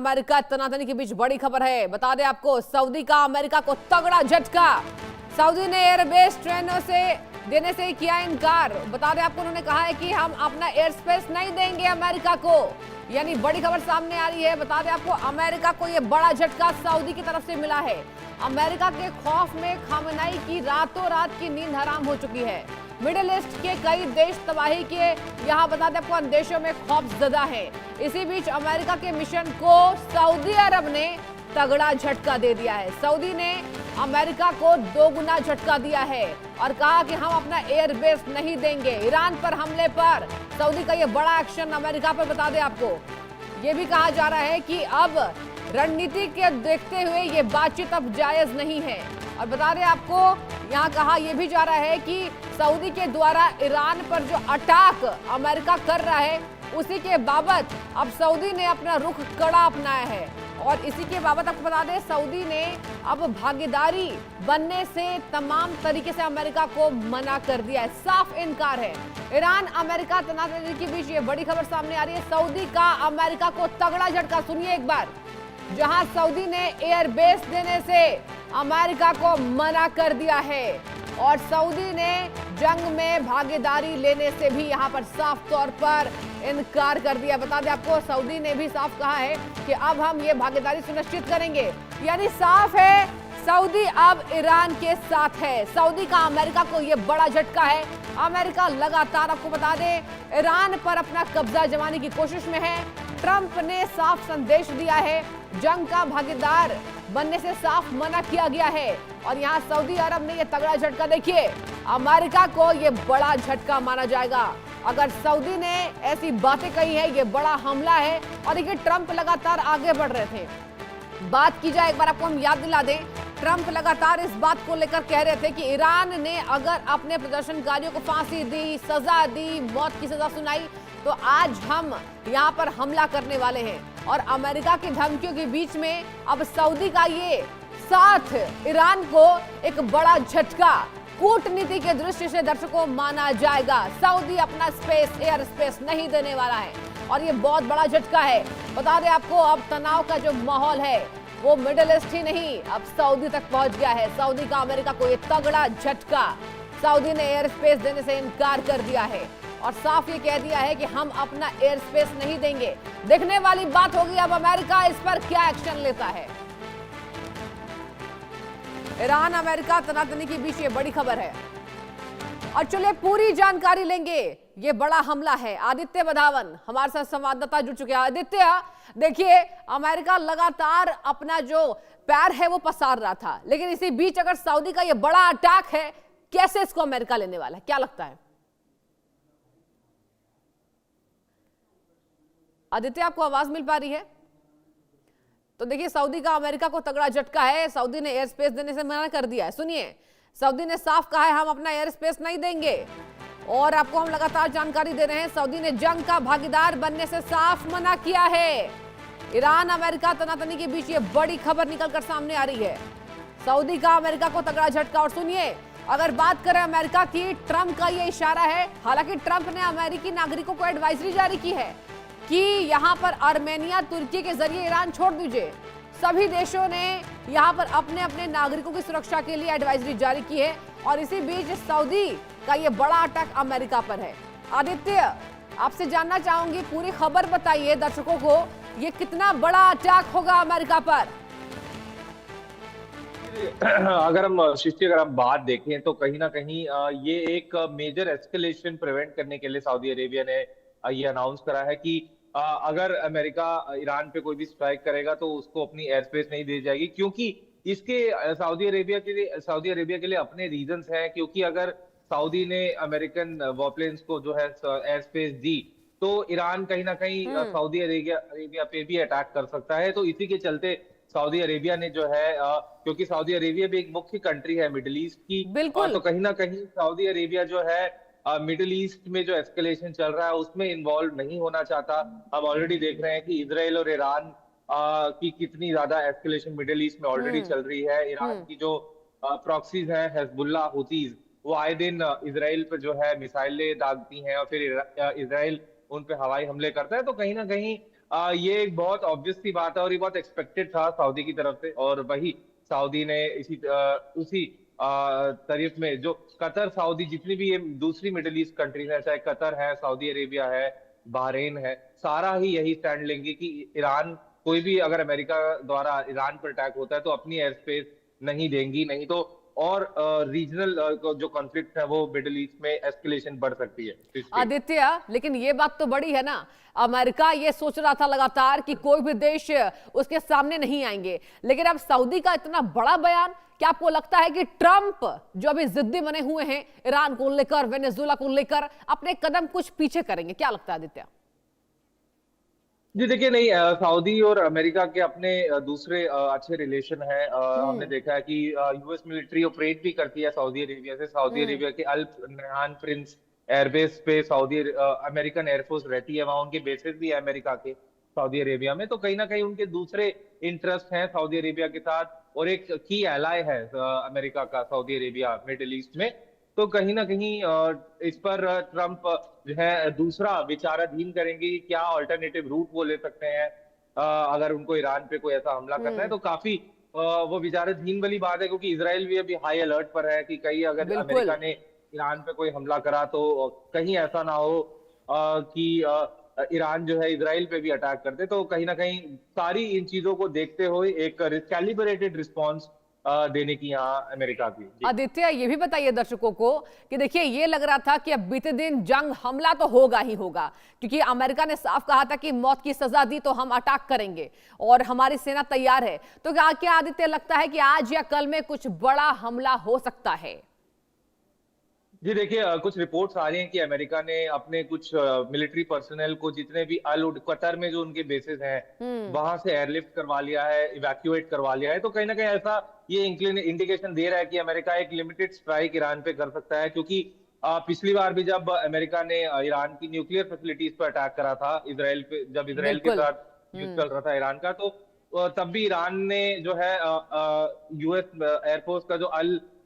America तनातनी के बीच बड़ी खबर है। बता दें आपको, सऊदी का अमेरिका को तगड़ा झटका। सऊदी ने एयरबेस ट्रेनों से देने से किया इनकार। बता दें आपको, उन्होंने कहा है कि हम अपना एयर स्पेस नहीं देंगे अमेरिका को। यानी बड़ी खबर सामने आ रही है। बता दें आपको, अमेरिका को यह बड़ा झटका सऊदी की तरफ से मिला है। अमेरिका के खौफ में खामनेई की रातों रात की नींद हराम हो चुकी है। मिडिल ईस्ट के कई देश तबाही के यहाँ बता दें आपको अंदेशों में खौफजदा है। इसी बीच अमेरिका के मिशन को सऊदी अरब ने तगड़ा झटका दे दिया है। सऊदी ने अमेरिका को दोगुना झटका दिया है और कहा कि हम अपना एयरबेस नहीं देंगे। ईरान पर हमले पर सऊदी का ये बड़ा एक्शन अमेरिका पर। बता दें आपको, ये भी कहा जा रहा है कि अब रणनीति के देखते हुए ये बातचीत अब जायज नहीं है। और बता दें आपको, यहाँ कहा यह भी जा रहा है कि सऊदी के द्वारा ईरान पर जो अटैक अमेरिका कर रहा है, उसी के बाबत अब सऊदी ने अपना रुख कड़ा अपनाया है। और इसी के बाबत आपको बता दें, सऊदी ने अब भागीदारी बनने से तमाम तरीके से अमेरिका को मना कर दिया है। साफ इनकार है। ईरान अमेरिका तनातनी के बीच ये बड़ी खबर सामने आ रही है। सऊदी का अमेरिका को तगड़ा झटका। सुनिए एक बार, जहां सऊदी ने एयरबेस देने से अमेरिका को मना कर दिया है और सऊदी ने जंग में भागीदारी लेने से भी यहां पर साफ तौर पर इनकार कर दिया। बता दें आपको, सऊदी ने भी साफ कहा है कि अब हम ये भागीदारी सुनिश्चित करेंगे। यानी साफ है, सऊदी अब ईरान के साथ है। सऊदी का अमेरिका को ये बड़ा झटका है। अमेरिका लगातार आपको बता दें ईरान पर अपना कब्जा जमाने की कोशिश में है। ट्रंप ने साफ संदेश दिया है, जंग का भागीदार बनने से साफ मना किया गया है। और यहाँ सऊदी अरब ने यह तगड़ा झटका, देखिए, अमेरिका को यह बड़ा झटका माना जाएगा। अगर सऊदी ने ऐसी बातें कही है, ये बड़ा हमला है। और देखिए, ट्रंप लगातार आगे बढ़ रहे थे। बात की जाए, एक बार आपको हम याद दिला दें, ट्रंप लगातार इस बात को लेकर कह रहे थे कि ईरान ने अगर अपने प्रदर्शनकारियों को फांसी दी, सजा दी, मौत की सजा सुनाई, तो आज हम यहाँ पर हमला करने वाले हैं। और अमेरिका की धमकियों के बीच में अब सऊदी का ये साथ ईरान को एक बड़ा झटका कूटनीति के दृष्टि से दर्शकों माना जाएगा। सऊदी अपना स्पेस, एयर स्पेस नहीं देने वाला है और ये बहुत बड़ा झटका है। बता दें आपको, अब तनाव का जो माहौल है वो मिडिल ईस्ट ही नहीं, अब सऊदी तक पहुंच गया है। सऊदी का अमेरिका को ये तगड़ा झटका। सऊदी ने एयर स्पेस देने से इनकार कर दिया है और साफ ये कह दिया है कि हम अपना एयर स्पेस नहीं देंगे। देखने वाली बात होगी अब अमेरिका इस पर क्या एक्शन लेता है। ईरान अमेरिका तनातनी के बीच ये बड़ी खबर है। और चलिए पूरी जानकारी लेंगे। ये बड़ा हमला है। आदित्य बधावन हमारे साथ संवाददाता जुड़ चुके हैं। आदित्य, देखिए, अमेरिका लगातार अपना जो पैर है वो पसार रहा था, लेकिन इसी बीच अगर सऊदी का ये बड़ा अटैक है, कैसे इसको अमेरिका लेने वाला है, क्या लगता है? आदित्य, आपको आवाज मिल पा रही है? तो देखिए, सऊदी का अमेरिका को तगड़ा झटका है। सऊदी ने एयर स्पेस देने से मना कर दिया है। सुनिए, सऊदी ने साफ कहा है, हम अपना एयर स्पेस नहीं देंगे। और आपको हम लगातार जानकारी दे रहे हैं, सऊदी ने जंग का भागीदार बनने से साफ मना किया है। ईरान अमेरिका तनातनी के बीच ये बड़ी खबर निकलकर सामने आ रही है। सऊदी का अमेरिका को तगड़ा झटका। और सुनिए, अगर बात करें अमेरिका की, ट्रंप का ये इशारा है। हालांकि ट्रंप ने अमेरिकी नागरिकों को एडवाइजरी जारी की है कि यहां पर आर्मेनिया, तुर्की के जरिए ईरान छोड़ दीजिए। सभी देशों ने यहां पर अपने अपने नागरिकों की सुरक्षा के लिए एडवाइजरी जारी की है। और इसी बीच सऊदी का ये बड़ा अटैक अमेरिका पर है। आदित्य, आपसे जानना चाहूंगी, पूरी खबर बताइए दर्शकों को, ये कितना बड़ा अटैक होगा अमेरिका पर? अगर हम सृष्टि, अगर हम बात देखें तो कहीं ना कहीं ये एक मेजर एस्केलेशन प्रिवेंट करने के लिए सऊदी अरेबिया ने ये अनाउंस करा है कि अगर अमेरिका ईरान पे कोई भी स्ट्राइक करेगा तो उसको अपनी एयर स्पेस नहीं दी जाएगी, क्योंकि इसके सऊदी अरेबिया के लिए अपने रीजंस हैं। क्योंकि अगर सऊदी ने अमेरिकन वॉरप्लेन्स को जो है एयर स्पेस दी, तो ईरान कहीं ना कहीं सऊदी अरेबिया पे भी अटैक कर सकता है। तो इसी के चलते सऊदी अरेबिया ने जो है, क्योंकि सऊदी अरेबिया भी एक मुख्य कंट्री है मिडिल ईस्ट की, तो कहीं ना कहीं सऊदी अरेबिया जो है मिडिल ईस्ट में जो एस्केलेशन चल रहा है उसमें इन्वॉल्व नहीं होना चाहता। हम ऑलरेडी देख रहे हैं कि इजराइल और ईरान की कितनी ज्यादा एस्केलेशन मिडिल ईस्ट में ऑलरेडी चल रही है। ईरान की जो प्रॉक्सीज हैं, हिजबुल्लाह, हुतीज, वो आए दिन इजराइल पर जो है मिसाइलें दागती हैं और फिर इजराइल उन पे हवाई हमले करता है। तो कहीं ना कहीं ये एक बहुत ऑब्वियस सी बात है और ये बहुत एक्सपेक्टेड था सऊदी की तरफ से। और वही सऊदी ने उसी तारीफ में जो कतर सऊदी जितनी भी ये दूसरी मिडिल ईस्ट कंट्रीज है, चाहे कतर है, सऊदी अरेबिया है, बहरीन है, सारा ही यही स्टैंड लेंगे कि ईरान कोई भी अगर अमेरिका द्वारा ईरान पर अटैक होता है तो अपनी एयर स्पेस नहीं देंगी, नहीं तो और रीजनल जो कॉन्फ्लिक्ट है वो मिडिल ईस्ट में एस्केलेशन बढ़ सकती है इस पे। आदित्य, लेकिन ये बात तो बड़ी है ना, अमेरिका ये सोच रहा था लगातार कि कोई भी देश उसके सामने नहीं आएंगे, लेकिन अब सऊदी का इतना बड़ा बयान, क्या आपको लगता है कि ट्रंप जो अभी जिद्दी बने हुए हैं ईरान को लेकर, वेनेजुएला को लेकर, अपने कदम कुछ पीछे करेंगे? क्या लगता है आदित्य? जी देखिए, नहीं, सऊदी और अमेरिका के अपने दूसरे अच्छे रिलेशन है। हमने देखा है कि यूएस मिलिट्री ऑपरेट भी करती है सऊदी अरेबिया से। सऊदी अरेबिया के अल नहयान प्रिंस एयरबेस पे अमेरिकन एयरफोर्स रहती है, वहां उनके बेसिस भी है अमेरिका के सऊदी अरेबिया में। तो कहीं ना कहीं उनके दूसरे इंटरेस्ट हैं सऊदी अरेबिया के साथ, और एक की एलाय है अमेरिका का सऊदी अरेबिया मिडिल ईस्ट में। तो कहीं ना कहीं इस पर ट्रंप जो है दूसरा विचाराधीन करेंगे कि क्या ऑल्टरनेटिव रूट वो ले सकते हैं। अगर उनको ईरान पे कोई ऐसा हमला करना है तो काफी वो विचाराधीन वाली बात है, क्योंकि इसराइल भी अभी हाई अलर्ट पर है कि कहीं अगर बिल्कुल। अमेरिका ने ईरान पे कोई हमला करा तो कहीं ऐसा ना हो कि ईरान जो है इसराइल पे भी अटैक कर दे। तो कहीं ना कहीं सारी इन चीजों को देखते हुए एक कैलिब्रेटेड रिस्पॉन्स देने की यहाँ अमेरिका की। जी। आदित्य, ये भी बताइए दर्शकों को कि देखिए, ये लग रहा था कि अब बीते दिन जंग हमला तो होगा ही होगा, क्योंकि अमेरिका ने साफ कहा था कि मौत की सजा दी तो हम अटैक करेंगे और हमारी सेना तैयार है। तो क्या आदित्य लगता है कि आज या कल में कुछ बड़ा हमला हो सकता है? जी देखिए, कुछ रिपोर्ट्स आ रही हैं कि अमेरिका ने अपने कुछ मिलिट्री पर्सनल को जितने भी कतर में जो उनके बेसिस हैं वहां से एयरलिफ्ट करवा लिया है, इवैक्यूएट करवा लिया है। तो कहीं ना कहीं ऐसा ये इंडिकेशन दे रहा है कि अमेरिका एक लिमिटेड स्ट्राइक ईरान पे कर सकता है, क्योंकि पिछली बार भी जब अमेरिका ने ईरान की न्यूक्लियर फैसिलिटीज पर अटैक करा था इसराइल पे, जब इसराइल के बिल्कुल। साथ युद्ध चल रहा था ईरान का, तो तब भी ईरान ने जो है यूएस एयरफोर्स का जो अल